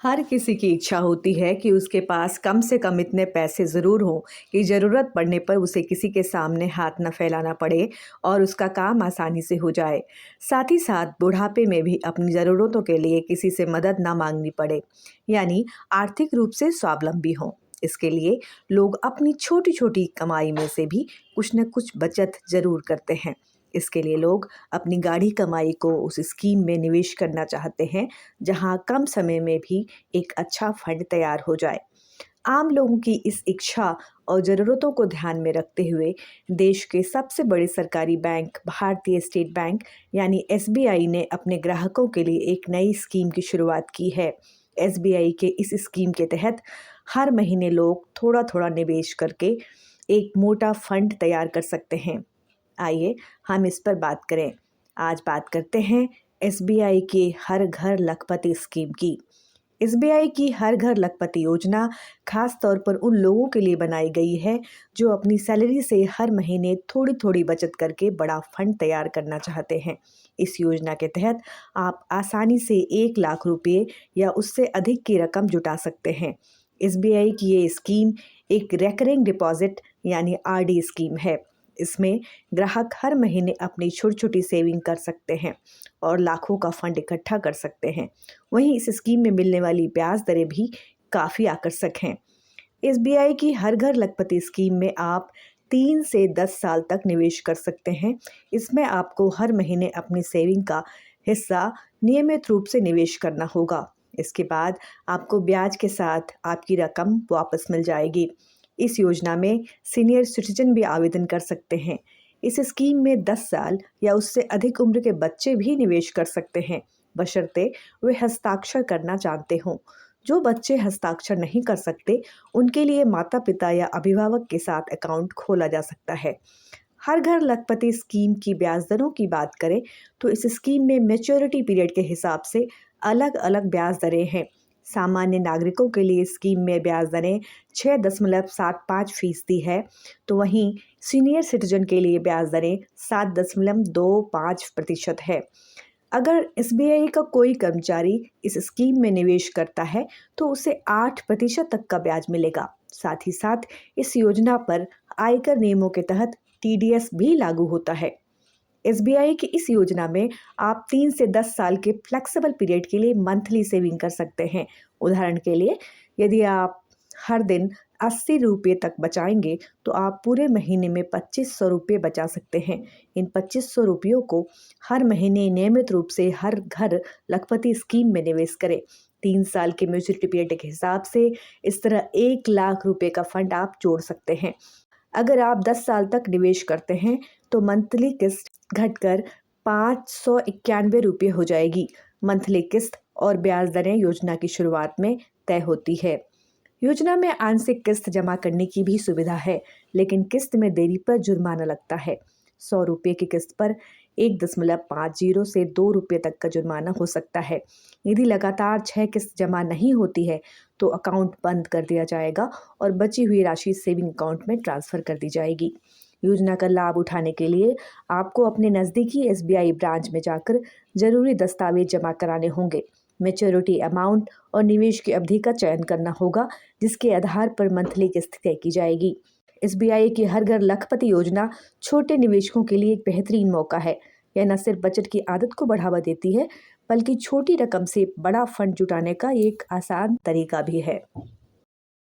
हर किसी की इच्छा होती है कि उसके पास कम से कम इतने पैसे ज़रूर हों कि ज़रूरत पड़ने पर उसे किसी के सामने हाथ न फैलाना पड़े और उसका काम आसानी से हो जाए। साथ ही साथ बुढ़ापे में भी अपनी ज़रूरतों के लिए किसी से मदद ना मांगनी पड़े, यानी आर्थिक रूप से स्वावलंबी हों। इसके लिए लोग अपनी छोटी छोटी कमाई में से भी कुछ न कुछ बचत ज़रूर करते हैं। इसके लिए लोग अपनी गाढ़ी कमाई को उस स्कीम में निवेश करना चाहते हैं जहां कम समय में भी एक अच्छा फंड तैयार हो जाए। आम लोगों की इस इच्छा और ज़रूरतों को ध्यान में रखते हुए देश के सबसे बड़े सरकारी बैंक भारतीय स्टेट बैंक यानी एसबीआई ने अपने ग्राहकों के लिए एक नई स्कीम की शुरुआत की है। एसबीआई के इस स्कीम के तहत हर महीने लोग थोड़ा थोड़ा निवेश करके एक मोटा फंड तैयार कर सकते हैं। आइए हम इस पर बात करें। आज बात करते हैं एसबीआई की हर घर लखपति स्कीम की। एसबीआई की हर घर लखपति योजना खास तौर पर उन लोगों के लिए बनाई गई है जो अपनी सैलरी से हर महीने थोड़ी थोड़ी बचत करके बड़ा फंड तैयार करना चाहते हैं। इस योजना के तहत आप आसानी से 1 लाख रुपये या उससे अधिक की रकम जुटा सकते हैं। एसबीआई की ये स्कीम एक रेकरिंग डिपॉजिट यानी आरडी स्कीम है। इसमें ग्राहक हर महीने अपनी छोटी छोटी सेविंग कर सकते हैं और लाखों का फंड इकट्ठा कर सकते हैं। वहीं इस स्कीम में मिलने वाली ब्याज दरें भी काफ़ी आकर्षक हैं। एसबीआई की हर घर लखपति स्कीम में आप 3 से 10 साल तक निवेश कर सकते हैं। इसमें आपको हर महीने अपनी सेविंग का हिस्सा नियमित रूप से निवेश करना होगा। इसके बाद आपको ब्याज के साथ आपकी रकम वापस मिल जाएगी। इस योजना में सीनियर सिटीजन भी आवेदन कर सकते हैं। इस स्कीम में 10 साल या उससे अधिक उम्र के बच्चे भी निवेश कर सकते हैं, बशर्ते वे हस्ताक्षर करना जानते हों। जो बच्चे हस्ताक्षर नहीं कर सकते, उनके लिए माता पिता या अभिभावक के साथ अकाउंट खोला जा सकता है। हर घर लखपति स्कीम की ब्याज दरों की बात करें तो इस स्कीम में मैच्योरिटी पीरियड के हिसाब से अलग अलग ब्याज दरें हैं। सामान्य नागरिकों के लिए स्कीम में ब्याज दरें 6.75% है, तो वहीं सीनियर सिटीजन के लिए ब्याज दरें 7.25% है। अगर एसबीआई का कोई कर्मचारी इस स्कीम में निवेश करता है तो उसे 8% तक का ब्याज मिलेगा। साथ ही साथ इस योजना पर आयकर नियमों के तहत टीडीएस भी लागू होता है। एसबीआई की इस योजना में आप 3 से 10 साल के फ्लेक्सिबल पीरियड के लिए मंथली सेविंग कर सकते हैं। उदाहरण के लिए, यदि आप हर दिन 80 रुपये तक बचाएंगे तो आप पूरे महीने में 2500 रुपये बचा सकते हैं। इन 2500 रुपयों को हर महीने नियमित रूप से हर घर लखपति स्कीम में निवेश करें। 3 साल के मैच्योरिटी पीरियड के हिसाब से इस तरह 1 लाख रुपये का फंड आप जोड़ सकते हैं। अगर आप 10 साल तक निवेश करते हैं तो मंथली किस्त घटकर 591 रुपये हो जाएगी। मंथली किस्त और ब्याज दरें योजना की शुरुआत में तय होती है। योजना में आंशिक किस्त जमा करने की भी सुविधा है, लेकिन किस्त में देरी पर जुर्माना लगता है। 100 रुपये की किस्त पर 1.50 से 2 रुपये तक का जुर्माना हो सकता है। यदि लगातार 6 किस्त जमा नहीं होती है तो अकाउंट बंद कर दिया जाएगा और बची हुई राशि सेविंग अकाउंट में ट्रांसफ़र कर दी जाएगी। योजना का लाभ उठाने के लिए आपको अपने नज़दीकी एसबीआई ब्रांच में जाकर ज़रूरी दस्तावेज जमा कराने होंगे। मैच्योरिटी अमाउंट और निवेश की अवधि का चयन करना होगा, जिसके आधार पर मंथली किस्त तय की जाएगी। एसबीआई की हर घर लखपति योजना छोटे निवेशकों के लिए एक बेहतरीन मौका है। यह न सिर्फ बचत की आदत को बढ़ावा देती है, बल्कि छोटी रकम से बड़ा फंड जुटाने का एक आसान तरीका भी है।